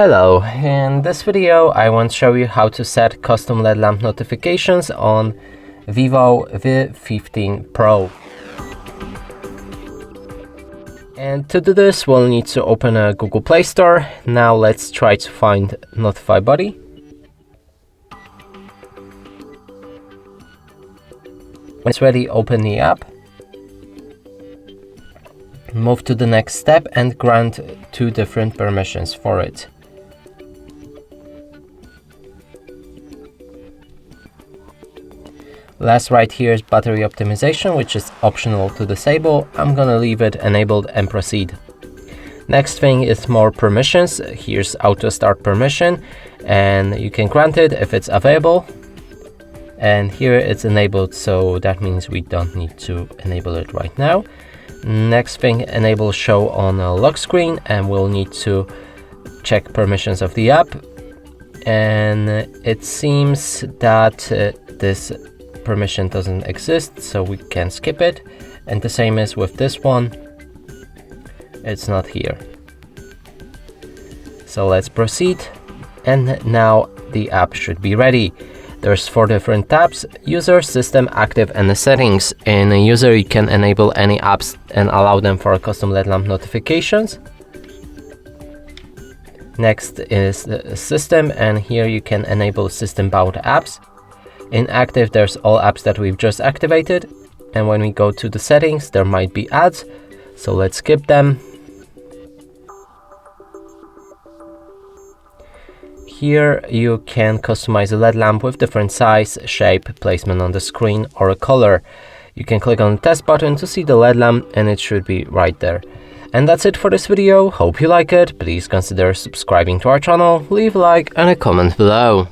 Hello, in this video I want to show you how to set custom LED lamp notifications on VIVO V15 PRO. And to do this we'll need to open a Google Play Store. Now let's try to find Notify Buddy. When it's ready, open the app. Move to the next step and grant 2 different permissions for it. Last right here is battery optimization, which is optional to disable. I'm gonna leave it enabled and proceed. Next thing is more permissions. Here's auto start permission and you can grant it if it's available. And here it's enabled, so that means we don't need to enable it right now. Next thing, enable show on a lock screen, and we'll need to check permissions of the app. And it seems that this permission doesn't exist, so we can skip it. And the same is with this one, it's not here. So let's proceed, and now the app should be ready. There's 4 different tabs: user, system, active, and the settings. In a user you can enable any apps and allow them for custom LED lamp notifications. Next is the system, and here you can enable system bound apps. In active there's all apps that we've just activated, and when we go to the settings there might be ads, so let's skip them. Here you can customize a LED lamp with different size, shape, placement on the screen, or a color. You can click on the test button to see the LED lamp, and it should be right there. And that's it for this video. Hope you like it. Please consider subscribing to our channel, leave a like and a comment below.